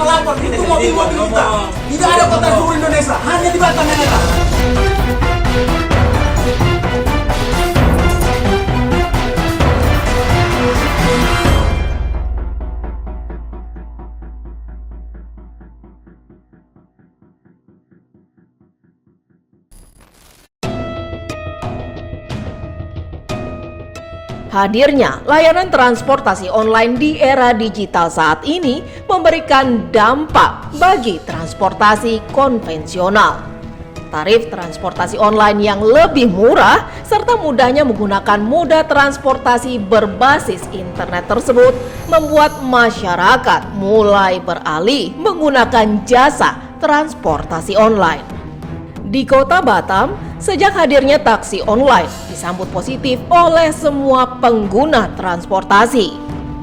melapor itu mobil-mobil kita. Tidak ada kota seluruh Indonesia, hanya di Batam yang ada. Hadirnya layanan transportasi online di era digital saat ini memberikan dampak bagi transportasi konvensional. Tarif transportasi online yang lebih murah serta mudahnya menggunakan moda transportasi berbasis internet tersebut membuat masyarakat mulai beralih menggunakan jasa transportasi online. Di Kota Batam, sejak hadirnya taksi online disambut positif oleh semua pengguna transportasi.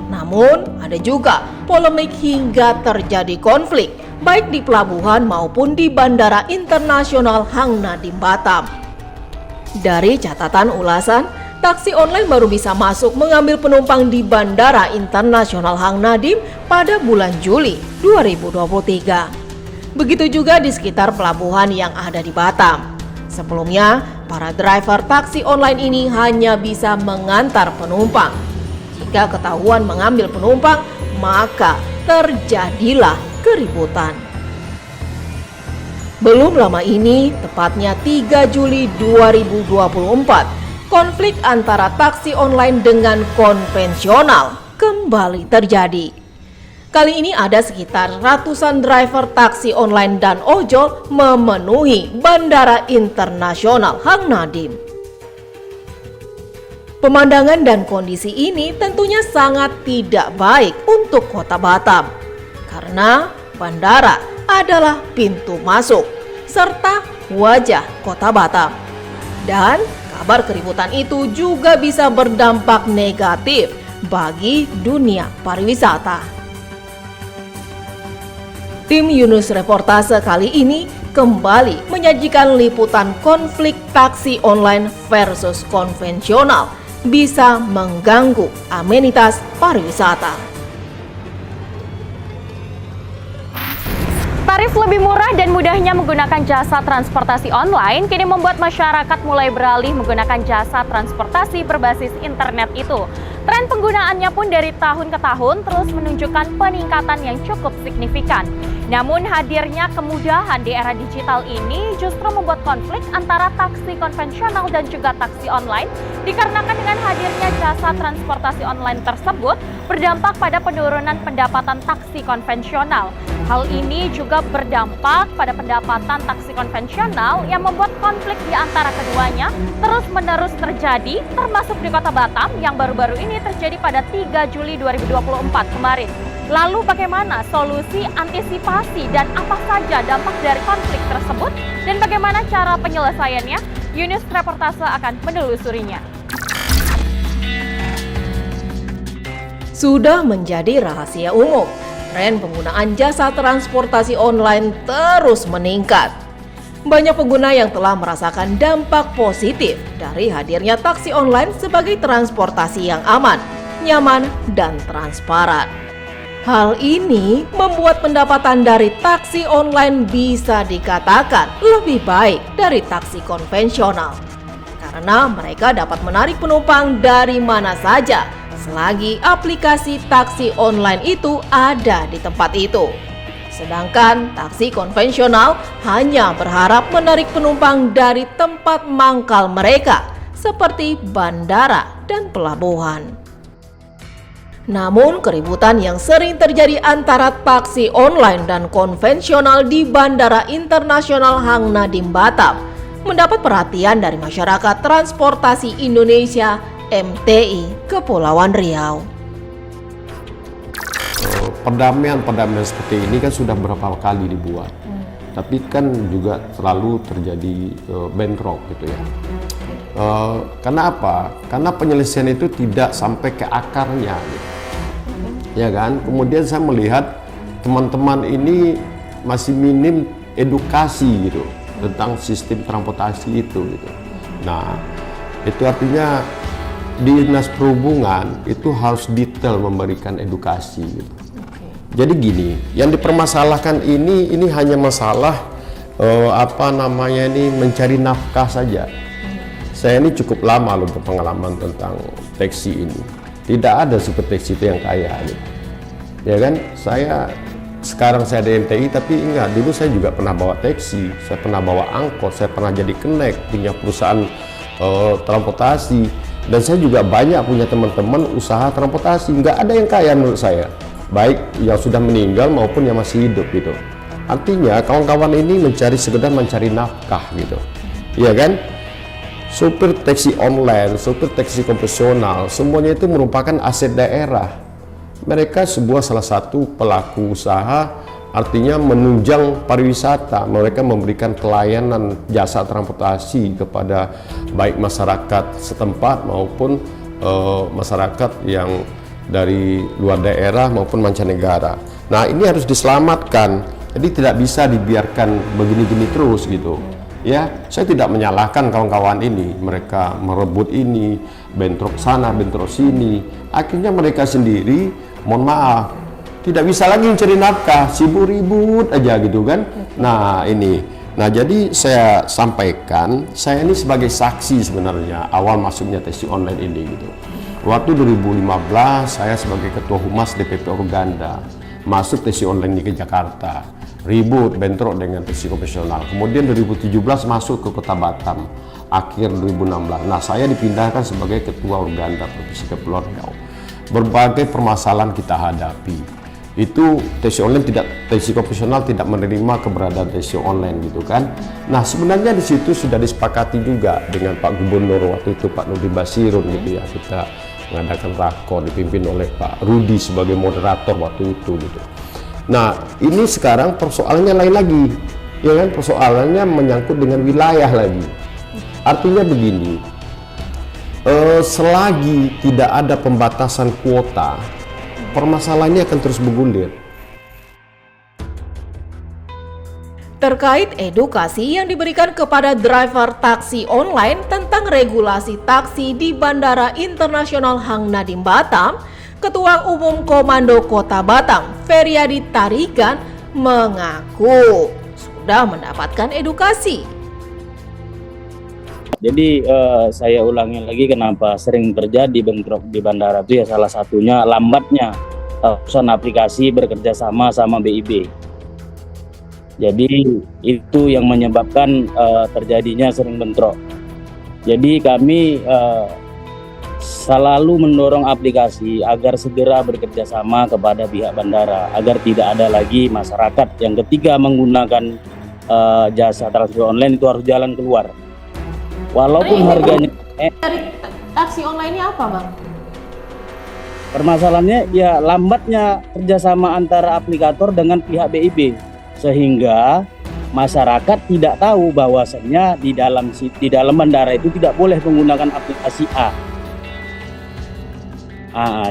Namun, ada juga polemik hingga terjadi konflik, baik di pelabuhan maupun di Bandara Internasional Hang Nadiem Batam. Dari catatan ulasan, taksi online baru bisa masuk mengambil penumpang di Bandara Internasional Hang Nadiem pada bulan Juli 2023. Begitu juga di sekitar pelabuhan yang ada di Batam. Sebelumnya, para driver taksi online ini hanya bisa mengantar penumpang. Jika ketahuan mengambil penumpang, maka terjadilah keributan. Belum lama ini, tepatnya 3 Juli 2024, konflik antara taksi online dengan konvensional kembali terjadi. Kali ini ada sekitar ratusan driver taksi online dan ojol memenuhi Bandara Internasional Hang Nadiem. Pemandangan dan kondisi ini tentunya sangat tidak baik untuk Kota Batam, karena bandara adalah pintu masuk serta wajah Kota Batam. Dan kabar keributan itu juga bisa berdampak negatif bagi dunia pariwisata. Tim Yunus Reportase kali ini kembali menyajikan liputan konflik taksi online versus konvensional bisa mengganggu amenitas pariwisata. Tarif lebih murah dan mudahnya menggunakan jasa transportasi online kini membuat masyarakat mulai beralih menggunakan jasa transportasi berbasis internet itu. Tren penggunaannya pun dari tahun ke tahun terus menunjukkan peningkatan yang cukup signifikan. Namun hadirnya kemudahan di era digital ini justru membuat konflik antara taksi konvensional dan juga taksi online dikarenakan dengan hadirnya jasa transportasi online tersebut berdampak pada penurunan pendapatan taksi konvensional. Hal ini juga berdampak pada pendapatan taksi konvensional yang membuat konflik di antara keduanya terus-menerus terjadi, termasuk di Kota Batam yang baru-baru ini terjadi pada 3 Juli 2024 kemarin. Lalu bagaimana solusi antisipasi dan apa saja dampak dari konflik tersebut dan bagaimana cara penyelesaiannya? Yunus Reportase akan menelusurinya. Sudah menjadi rahasia umum, tren penggunaan jasa transportasi online terus meningkat. Banyak pengguna yang telah merasakan dampak positif dari hadirnya taksi online sebagai transportasi yang aman, nyaman, dan transparan. Hal ini membuat pendapatan dari taksi online bisa dikatakan lebih baik dari taksi konvensional, karena mereka dapat menarik penumpang dari mana saja selagi aplikasi taksi online itu ada di tempat itu. Sedangkan taksi konvensional hanya berharap menarik penumpang dari tempat mangkal mereka seperti bandara dan pelabuhan. Namun keributan yang sering terjadi antara taksi online dan konvensional di Bandara Internasional Hang Nadiem Batam mendapat perhatian dari masyarakat transportasi Indonesia MTI Kepulauan Riau. Perdamaian seperti ini kan sudah berapa kali dibuat, tapi kan juga selalu terjadi bentrok gitu ya. Karena apa? Karena penyelesaian itu tidak sampai ke akarnya, gitu. Ya kan? Kemudian saya melihat teman-teman ini masih minim edukasi gitu tentang sistem transportasi itu gitu. Nah, itu artinya Dinas Perhubungan itu harus detail memberikan edukasi gitu. Jadi gini, yang dipermasalahkan ini hanya masalah mencari nafkah saja. Saya ini cukup lama loh berpengalaman tentang taksi ini. Tidak ada super taksi itu yang kaya gitu. Ya kan, sekarang saya ada MTI, tapi ingat dulu saya juga pernah bawa taksi, saya pernah bawa angkot, saya pernah jadi kenek, punya perusahaan transportasi, dan saya juga banyak punya teman-teman usaha transportasi. Nggak ada yang kaya menurut saya, baik yang sudah meninggal maupun yang masih hidup gitu. Artinya kawan-kawan ini sekedar mencari nafkah gitu, iya kan? Supir taksi online, supir taksi konvensional, semuanya itu merupakan aset daerah. Mereka salah satu pelaku usaha, artinya menunjang pariwisata. Mereka memberikan pelayanan jasa transportasi kepada baik masyarakat setempat maupun masyarakat yang dari luar daerah maupun mancanegara. Nah, ini harus diselamatkan. Jadi tidak bisa dibiarkan begini-gini terus gitu. Ya, saya tidak menyalahkan kawan-kawan ini. Mereka merebut ini, bentrok sana, bentrok sini. Akhirnya mereka sendiri, mohon maaf, tidak bisa lagi mencari nafkah, sibuk ribut aja gitu kan. Nah, ini. Nah, jadi saya sampaikan, saya ini sebagai saksi sebenarnya awal masuknya taksi online ini gitu. Waktu 2015 saya sebagai ketua humas DPP Organda masuk taksi online ini ke Jakarta. Ribut, bentrok dengan taksi konvensional. Kemudian 2017 masuk ke Kota Batam, akhir 2016. Nah, saya dipindahkan sebagai ketua Organda Provinsi Kepulauan Riau. Berbagai permasalahan kita hadapi. Itu taksi konvensional tidak menerima keberadaan taksi online gitu kan. Nah, sebenarnya di situ sudah disepakati juga dengan Pak Gubernur waktu itu, Pak Nurdin Basirun gitu ya. Kita mengadakan rakor dipimpin oleh Pak Rudi sebagai moderator waktu itu gitu. Nah, ini sekarang persoalannya lain lagi, ya kan? Persoalannya menyangkut dengan wilayah lagi. Artinya begini, selagi tidak ada pembatasan kuota, permasalahannya akan terus bergulir. Terkait edukasi yang diberikan kepada driver taksi online tentang regulasi taksi di Bandara Internasional Hang Nadiem Batam, Ketua Umum Komando Kota Batam, Feryadi Tarigan, mengaku sudah mendapatkan edukasi. Jadi saya ulangi lagi kenapa sering terjadi bentrok di bandara itu ya, salah satunya lambatnya perusahaan aplikasi bekerja sama BIB. Jadi itu yang menyebabkan terjadinya sering bentrok. Jadi kami selalu mendorong aplikasi agar segera bekerja sama kepada pihak bandara agar tidak ada lagi masyarakat yang ketika menggunakan jasa transport online itu harus jalan keluar. Walaupun harganya Dari taksi online ini apa, Bang? permasalahannya ya lambatnya kerjasama antara aplikator dengan pihak BIB sehingga masyarakat tidak tahu bahwasannya di dalam bandara itu tidak boleh menggunakan aplikasi A.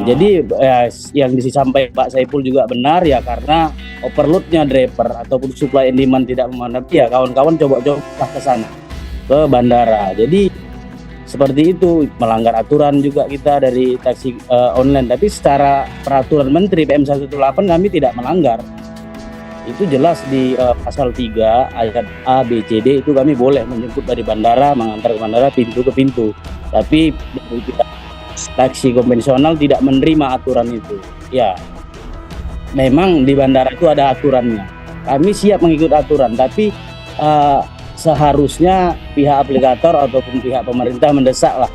Jadi yang disampaikan Pak Saiful juga benar ya, karena overloadnya driver ataupun supply and demand tidak memenuhi ya, kawan-kawan coba-coba ke sana, ke bandara. Jadi seperti itu, melanggar aturan juga kita dari taksi online, tapi secara peraturan Menteri PM 118 kami tidak melanggar. Itu jelas di pasal 3 ayat A, B, C, D itu kami boleh menjemput dari bandara, mengantar ke bandara pintu ke pintu. Tapi taksi konvensional tidak menerima aturan itu. Ya, memang di bandara itu ada aturannya. Kami siap mengikuti aturan, tapi seharusnya pihak aplikator ataupun pihak pemerintah mendesaklah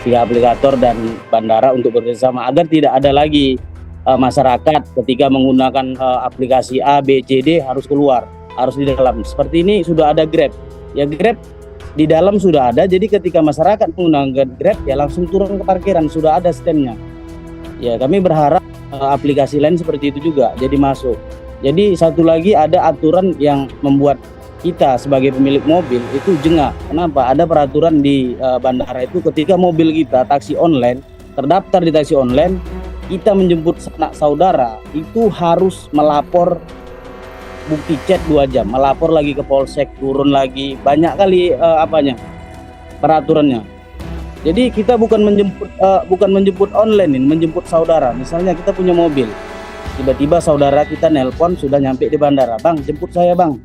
pihak aplikator dan bandara untuk bekerjasama agar tidak ada lagi masyarakat ketika menggunakan aplikasi A, B, C, D harus keluar, harus di dalam. Seperti ini sudah ada Grab. Ya, Grab di dalam sudah ada, jadi ketika masyarakat menggunakan Grab ya langsung turun ke parkiran, sudah ada standnya. Ya, kami berharap aplikasi lain seperti itu juga jadi masuk. Jadi satu lagi, ada aturan yang membuat kita sebagai pemilik mobil itu jengah. Kenapa? Ada peraturan di bandara itu ketika mobil kita taksi online terdaftar di taksi online, kita menjemput sanak saudara itu harus melapor bukti chat 2 jam, melapor lagi ke polsek, turun lagi, banyak kali peraturannya. Jadi kita bukan menjemput online ini, menjemput saudara. Misalnya kita punya mobil, tiba-tiba saudara kita nelpon sudah nyampe di bandara, bang jemput saya bang.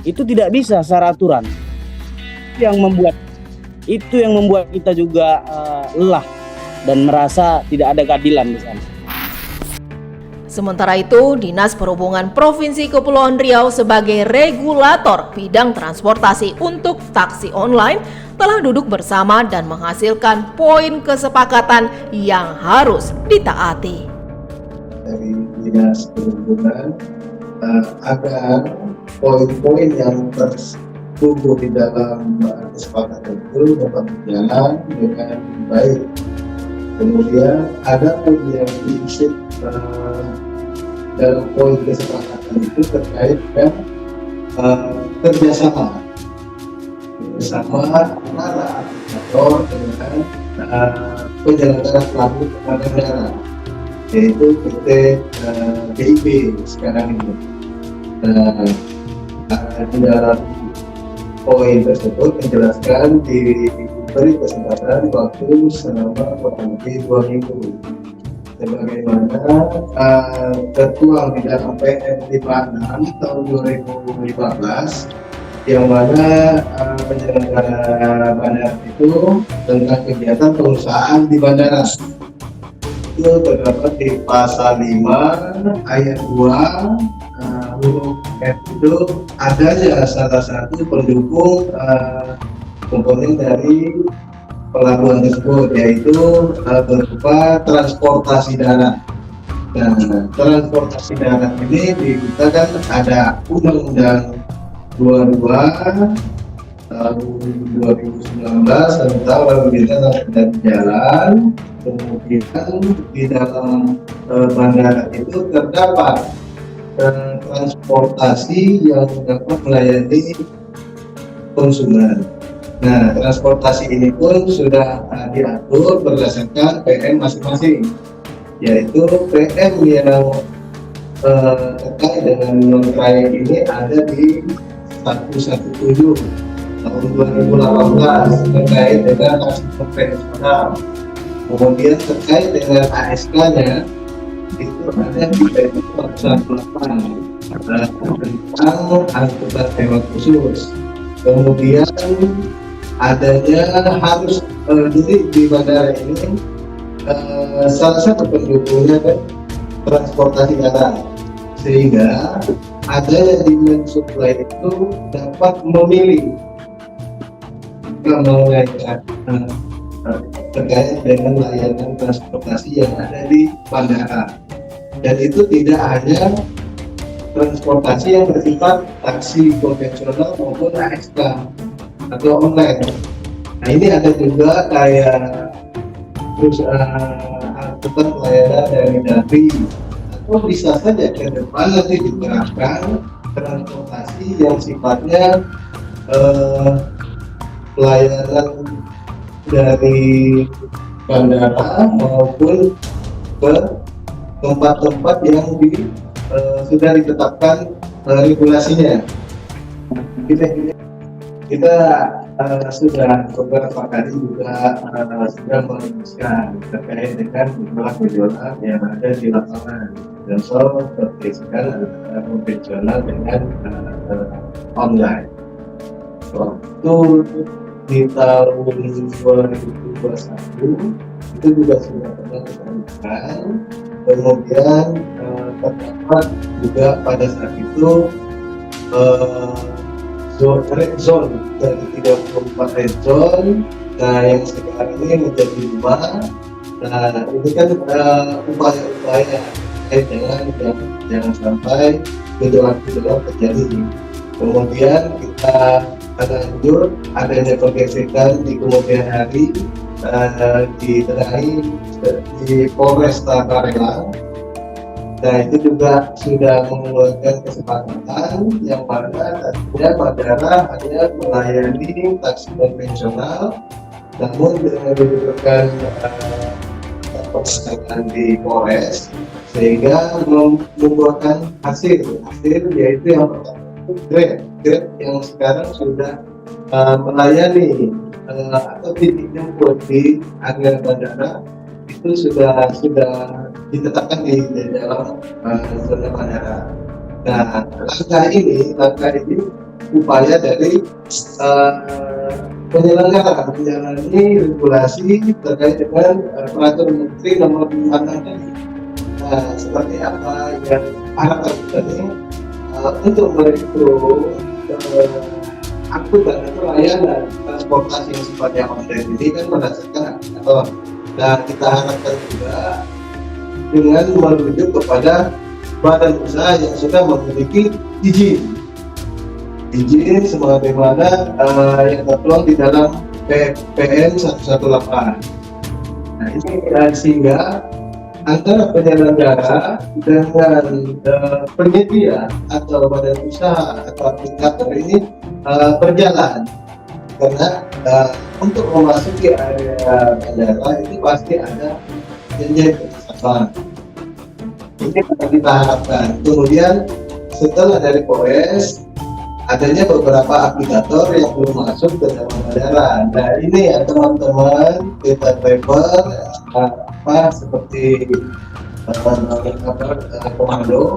Itu tidak bisa secara aturan. Itu yang membuat kita juga lelah dan merasa tidak ada keadilan di sana. Sementara itu, Dinas Perhubungan Provinsi Kepulauan Riau sebagai regulator bidang transportasi untuk taksi online telah duduk bersama dan menghasilkan poin kesepakatan yang harus ditaati. Dari Dinas Perhubungan agar poin-poin yang tertubuh di dalam kesepakatan itu dapat berjalan dengan baik. Kemudian ada pun yang diisi dalam poin kesepakatan itu terkait dengan kerjasama antara aplikator dengan penyelenggara pelabuhan negara, yaitu PT BIP sekarang ini. Di dalam poin tersebut menjelaskan diberi kesempatan waktu selama kurang lebih 2 minggu, sebagaimana tertuang di dalam PM 56 tahun 2015, yang mana penyelenggara bandara itu tentang kegiatan perusahaan di bandara itu terdapat di pasal 5 ayat 2 huruf F itu adanya salah satu pendukung komponen dari pelabuhan tersebut, yaitu berupa transportasi darat. Nah, transportasi darat ini digunakan ada Undang-Undang 22 tahun 2019 tentang lalu lintas dan jalan. Kemudian di dalam bandara itu terdapat transportasi yang dapat melayani konsumen. Nah, transportasi ini pun sudah diatur berdasarkan PM masing-masing, yaitu PM yang terkait dengan non-trayek ini ada di 117 tahun 2018 terkait dengan taksi konvensional. Kemudian terkait dengan ASK-nya itu ada di PM 418 tentang angkutan hewan khusus. Kemudian adanya harus di bandara ini salah satu pendukungnya kan transportasi darat, sehingga adanya demand supply itu dapat memilih terkait dengan layanan transportasi yang ada di bandara. Dan itu tidak hanya transportasi yang bersifat taksi konvensional maupun ASK atau online. Nah, ini ada juga kayak angkutan pelayanan dari daring, atau bisa saja ke depan nanti diterapkan transportasi yang sifatnya pelayanan dari bandara maupun ke tempat-tempat yang sudah ditetapkan regulasinya. Kita sudah beberapa kali juga sudah merumuskan terkait dengan gejolak yang ada di lapangan, dan soal terkait konvensional dengan online. Waktu di tahun 2021 itu juga sudah pernah dilakukan. Kemudian terdapat juga pada saat itu red zone dari 34 red zone. Nah, yang sekarang ini menjadi 5. Nah, ini kan upaya-upaya terkait dengan jangan sampai gejolak-gejolak terjadi. Kemudian kita lanjut adanya pergesekan di kemudian hari di Polresta Barelang. Nah, itu juga sudah mengeluarkan kesepakatan yang mana tadinya bandara hanya melayani taksi konvensional, namun dengan diberikan persyaratan di Polres, sehingga membuahkan hasil yaitu yang pertama Grab yang sekarang sudah melayani atau titik jemput di area bandara itu sudah ditetapkan di dalam zona bandara. Nah, langkah ini upaya dari penyelenggara menjalani regulasi terkait dengan peraturan Menteri Nomor 5 tadi. Nah, seperti apa yang harapan kita ini untuk merekrut angkutan atau layanan transportasi yang sifatnya online ini kan berdasarkan aplikator. Dan kita harapkan juga dengan merujuk kepada badan usaha yang sudah memiliki izin sebagaimana yang tertuang di dalam PN 118. Nah, ini sehingga antara penyelenggara dengan penyedia atau badan usaha atau aplikator ini berjalan, karena untuk memasuki area bandara itu pasti ada janji kerjasama. Ini kita harapkan. Kemudian setelah dari POS adanya beberapa aplikator yang belum masuk ke dalam bandara. Nah, ini ya teman-teman, kita driver seperti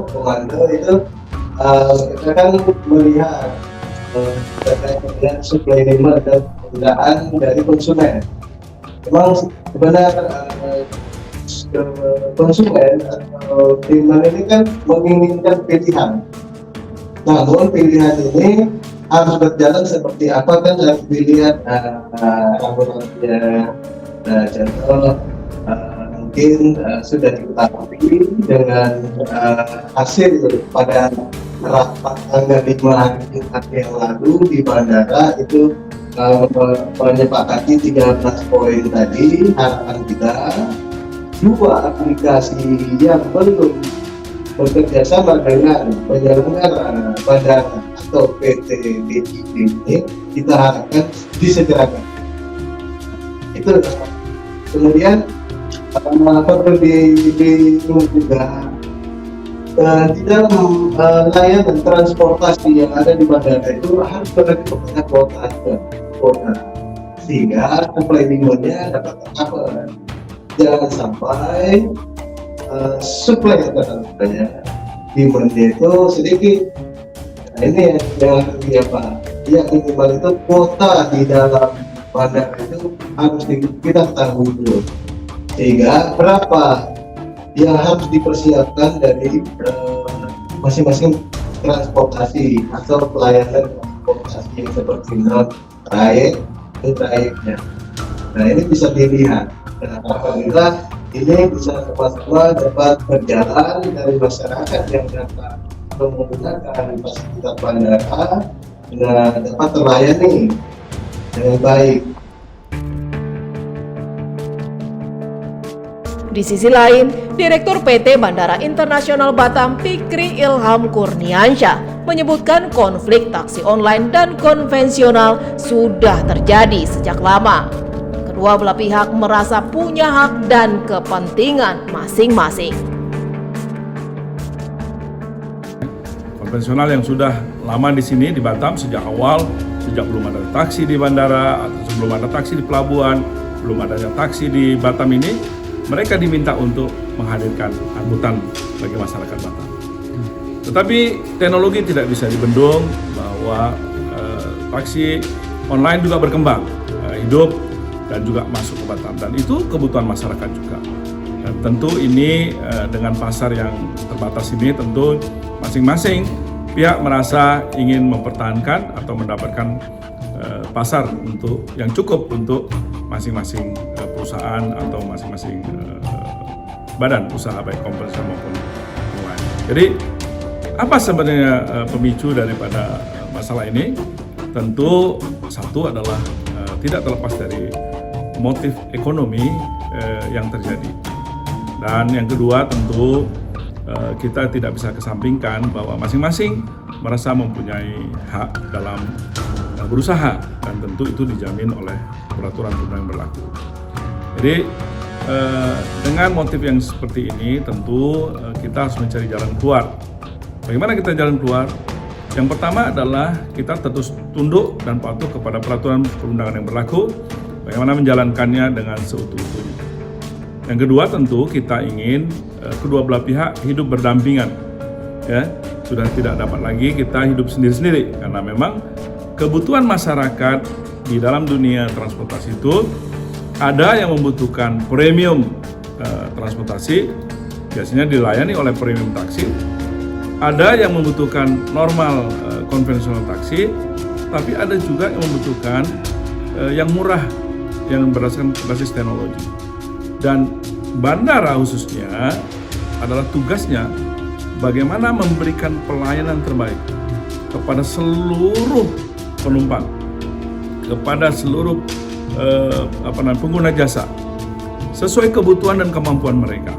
komando itu kita kan melihat terkait dengan supply demand dan penggunaan dari konsumen. Memang benar konsumen atau demand ini kan menginginkan pilihan. Namun pilihan ini harus berjalan seperti apa kan harus dilihat rambut-rambutnya. Contoh mungkin sudah diketahui dengan hasil pada rapat tanggal 5 hari Jumat yang lalu di bandara itu menyepakati 13 poin tadi. Harapan kita 2 aplikasi yang belum bekerja sama dengan penyelenggara bandara atau PT DJB ini kita harapkan disegerakan. Itu kemudian perlu juga di dalam layanan transportasi yang ada di bandara itu harus berada pada kuota sehingga supply demand-nya dapat tercover. Jangan sampai supply yang terlalu demand-nya itu sedikit. Nah, ini yang minimal itu kuota di dalam bandara itu harus kita ketahui dulu, sehingga berapa yang harus dipersiapkan dari masing-masing transportasi atau pelayanan transportasi yang seperti trayeknya. Nah, ini bisa dilihat. Dan apabila ini bisa sama-sama dapat berjalan dari masyarakat yang dapat menggunakan fasilitas bandara dan dapat terlayani dengan baik. Di sisi lain, Direktur PT Bandara Internasional Batam Fikri Ilham Kurniansyah menyebutkan konflik taksi online dan konvensional sudah terjadi sejak lama. Kedua belah pihak merasa punya hak dan kepentingan masing-masing. Konvensional yang sudah lama di sini di Batam sejak awal, sejak belum ada taksi di bandara atau sebelum ada taksi di pelabuhan, belum adanya taksi di Batam ini, mereka diminta untuk menghadirkan angkutan bagi masyarakat Batam. Tetapi teknologi tidak bisa dibendung bahwa taksi online juga berkembang, hidup dan juga masuk ke Batam, dan itu kebutuhan masyarakat juga. Dan tentu ini dengan pasar yang terbatas ini tentu masing-masing pihak merasa ingin mempertahankan atau mendapatkan pasar untuk yang cukup untuk masing-masing perusahaan atau masing-masing badan usaha baik konvensional maupun online. Jadi apa sebenarnya pemicu daripada masalah ini? Tentu satu adalah tidak terlepas dari motif ekonomi yang terjadi, dan yang kedua tentu kita tidak bisa kesampingkan bahwa masing-masing merasa mempunyai hak dalam berusaha, dan tentu itu dijamin oleh peraturan yang berlaku. Jadi dengan motif yang seperti ini tentu kita harus mencari jalan keluar. Bagaimana kita jalan keluar? Yang pertama adalah kita terus tunduk dan patuh kepada peraturan perundangan yang berlaku, bagaimana menjalankannya dengan seutuh-utuhnya. Yang kedua tentu kita ingin kedua belah pihak hidup berdampingan, ya. Sudah tidak dapat lagi kita hidup sendiri-sendiri karena memang kebutuhan masyarakat di dalam dunia transportasi itu ada yang membutuhkan premium transportasi, biasanya dilayani oleh premium taksi. Ada yang membutuhkan normal konvensional taksi, tapi ada juga yang membutuhkan yang murah yang berdasarkan basis teknologi. Dan bandara khususnya adalah tugasnya bagaimana memberikan pelayanan terbaik kepada seluruh penumpang, kepada seluruh pengguna jasa sesuai kebutuhan dan kemampuan mereka.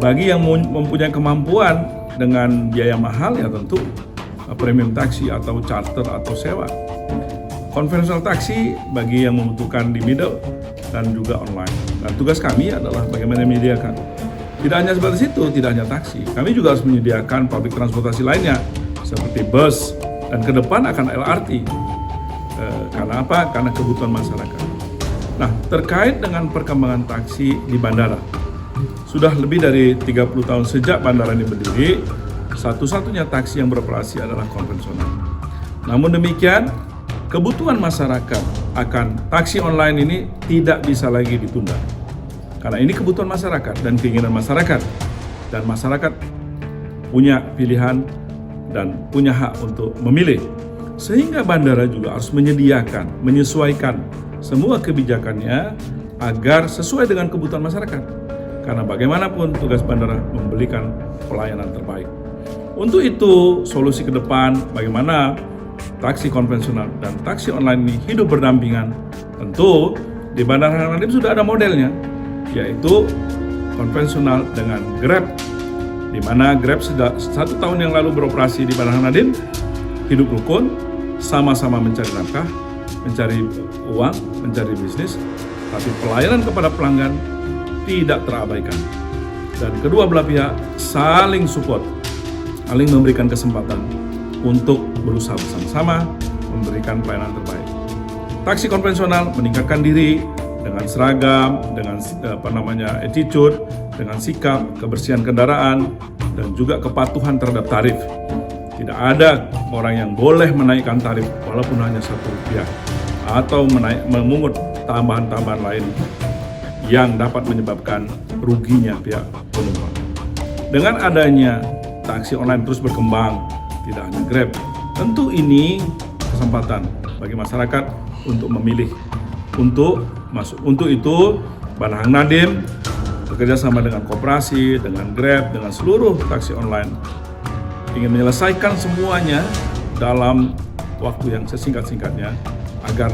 Bagi yang mempunyai kemampuan dengan biaya mahal ya tentu premium taksi atau charter atau sewa. Konvensional taksi bagi yang membutuhkan di middle dan juga online. Dan tugas kami adalah bagaimana menyediakan. Tidak hanya sebatas itu, tidak hanya taksi. Kami juga harus menyediakan public transportasi lainnya seperti bus dan ke depan akan LRT. Karena apa? Karena kebutuhan masyarakat. Nah, terkait dengan perkembangan taksi di bandara. Sudah lebih dari 30 tahun sejak bandara ini berdiri, satu-satunya taksi yang beroperasi adalah konvensional. Namun demikian, kebutuhan masyarakat akan taksi online ini tidak bisa lagi ditunda. Karena ini kebutuhan masyarakat dan keinginan masyarakat. Dan masyarakat punya pilihan dan punya hak untuk memilih. Sehingga bandara juga harus menyediakan, menyesuaikan semua kebijakannya agar sesuai dengan kebutuhan masyarakat. Karena bagaimanapun tugas bandara memberikan pelayanan terbaik. Untuk itu, solusi ke depan bagaimana taksi konvensional dan taksi online ini hidup berdampingan. Tentu di Bandara Nadim sudah ada modelnya, yaitu konvensional dengan Grab, di mana Grab sudah 1 tahun yang lalu beroperasi di Bandara Nadim, hidup rukun, sama-sama mencari nafkah, mencari uang, mencari bisnis, tapi pelayanan kepada pelanggan tidak terabaikan. Dan kedua belah pihak saling support, saling memberikan kesempatan untuk berusaha bersama-sama memberikan pelayanan terbaik. Taksi konvensional meningkatkan diri dengan seragam, dengan attitude, dengan sikap, kebersihan kendaraan, dan juga kepatuhan terhadap tarif. Tidak ada orang yang boleh menaikkan tarif walaupun hanya Rp1 atau memungut tambahan-tambahan lain yang dapat menyebabkan ruginya pihak penumpang. Dengan adanya taksi online terus berkembang, tidak hanya Grab, tentu ini kesempatan bagi masyarakat untuk memilih, untuk masuk. Untuk itu, Bandara Nadim bekerja sama dengan koperasi, dengan Grab, dengan seluruh taksi online ingin menyelesaikan semuanya dalam waktu yang sesingkat-singkatnya agar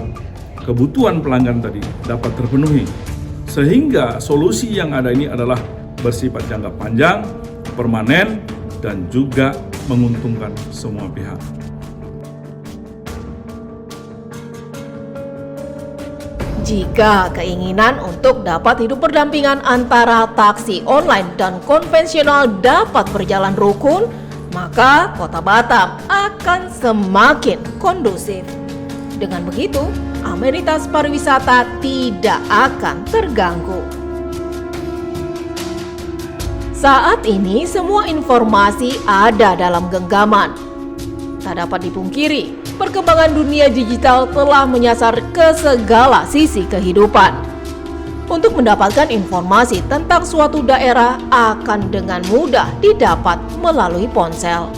kebutuhan pelanggan tadi dapat terpenuhi. Sehingga solusi yang ada ini adalah bersifat jangka panjang, permanen, dan juga menguntungkan semua pihak. Jika keinginan untuk dapat hidup berdampingan antara taksi online dan konvensional dapat berjalan rukun, maka Kota Batam akan semakin kondusif. Dengan begitu, amenitas pariwisata tidak akan terganggu. Saat ini semua informasi ada dalam genggaman. Tak dapat dipungkiri, perkembangan dunia digital telah menyasar ke segala sisi kehidupan. Untuk mendapatkan informasi tentang suatu daerah akan dengan mudah didapat melalui ponsel.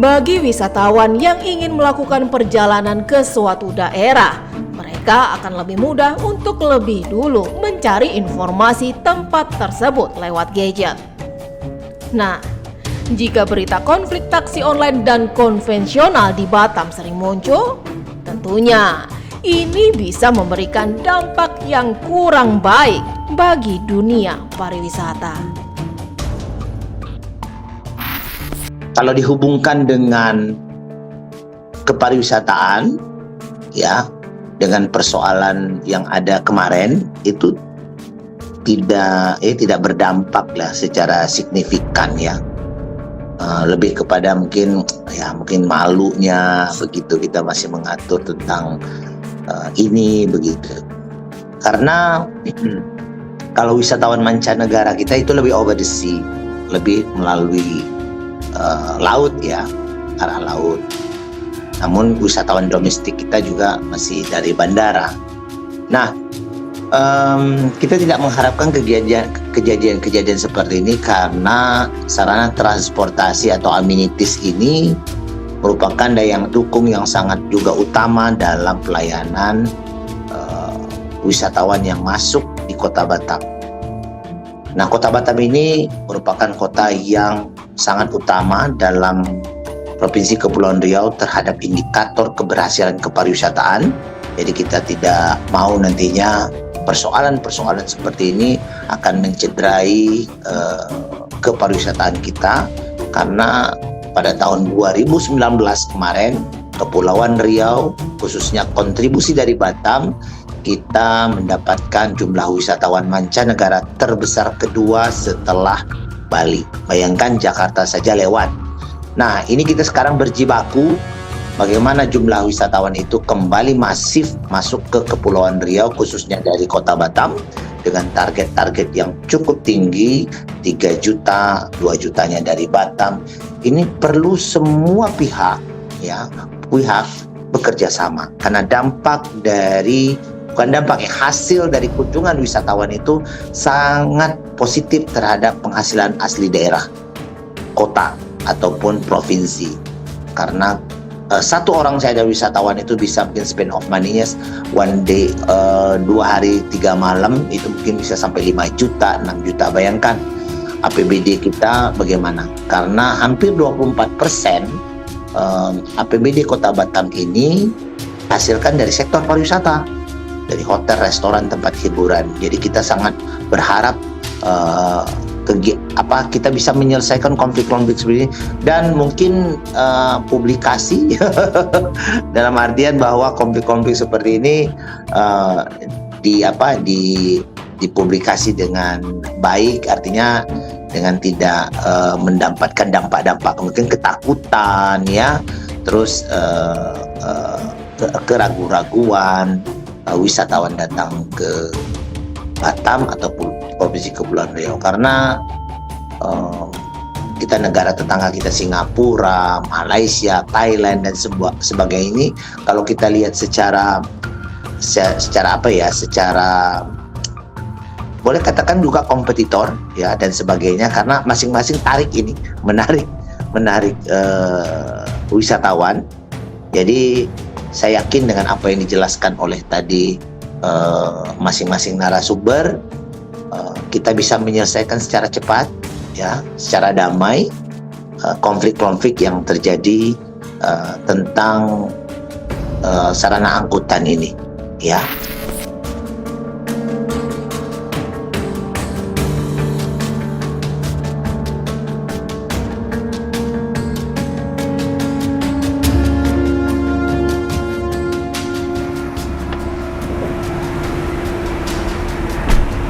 Bagi wisatawan yang ingin melakukan perjalanan ke suatu daerah, mereka akan lebih mudah untuk lebih dulu mencari informasi tempat tersebut lewat gadget. Nah, jika berita konflik taksi online dan konvensional di Batam sering muncul, tentunya ini bisa memberikan dampak yang kurang baik bagi dunia pariwisata. Kalau dihubungkan dengan kepariwisataan, ya, dengan persoalan yang ada kemarin itu tidak berdampak lah secara signifikan, ya. Lebih kepada mungkin malunya begitu kita masih mengatur tentang ini begitu. Karena kalau wisatawan mancanegara kita itu lebih over the sea, lebih melalui laut ya, arah laut. Namun wisatawan domestik kita juga masih dari bandara. Nah, kita tidak mengharapkan kejadian seperti ini karena sarana transportasi atau amenities ini merupakan daya dukung yang sangat juga utama dalam pelayanan wisatawan yang masuk di Kota Batam. Nah, Kota Batam ini merupakan kota yang sangat utama dalam Provinsi Kepulauan Riau terhadap indikator keberhasilan kepariwisataan. Jadi kita tidak mau nantinya persoalan-persoalan seperti ini akan mencederai kepariwisataan kita, karena pada tahun 2019 kemarin Kepulauan Riau, khususnya kontribusi dari Batam, kita mendapatkan jumlah wisatawan mancanegara terbesar kedua setelah Bali. Bayangkan Jakarta saja lewat. Nah, ini kita sekarang berjibaku bagaimana jumlah wisatawan itu kembali masif masuk ke Kepulauan Riau, khususnya dari Kota Batam, dengan target-target yang cukup tinggi, 3 juta, 2 jutanya dari Batam. Ini perlu semua pihak bekerja sama, karena hasil dari kunjungan wisatawan itu sangat positif terhadap penghasilan asli daerah, kota ataupun provinsi. Karena satu orang saja wisatawan itu bisa mungkin spend of money-nya one day, 2 hari 3 malam itu mungkin bisa sampai 5 juta, 6 juta. Bayangkan APBD kita bagaimana, karena hampir 24% APBD Kota Batam ini hasilkan dari sektor pariwisata, dari hotel, restoran, tempat hiburan. Jadi kita sangat berharap kita bisa menyelesaikan konflik-konflik seperti ini, dan mungkin publikasi dalam artian bahwa konflik-konflik seperti ini dipublikasi dengan baik, artinya dengan tidak mendapatkan dampak-dampak mungkin ketakutan ya, terus keraguan-raguan wisatawan datang ke Batam ataupun Provinsi Kepulauan Riau, karena kita negara tetangga kita Singapura, Malaysia, Thailand dan sebagainya ini, kalau kita lihat secara boleh katakan juga kompetitor ya dan sebagainya, karena masing-masing menarik wisatawan. Jadi saya yakin dengan apa yang dijelaskan oleh tadi masing-masing narasumber, kita bisa menyelesaikan secara cepat ya, secara damai konflik-konflik yang terjadi tentang sarana angkutan ini ya.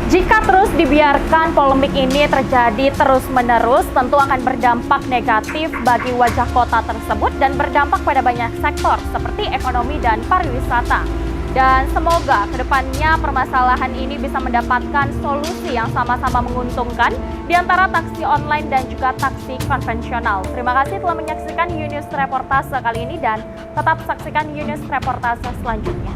Jika terus dibiarkan polemik ini terjadi terus-menerus, tentu akan berdampak negatif bagi wajah kota tersebut dan berdampak pada banyak sektor seperti ekonomi dan pariwisata. Dan semoga kedepannya permasalahan ini bisa mendapatkan solusi yang sama-sama menguntungkan di antara taksi online dan juga taksi konvensional. Terima kasih telah menyaksikan Unews Reportase kali ini, dan tetap saksikan Unews Reportase selanjutnya.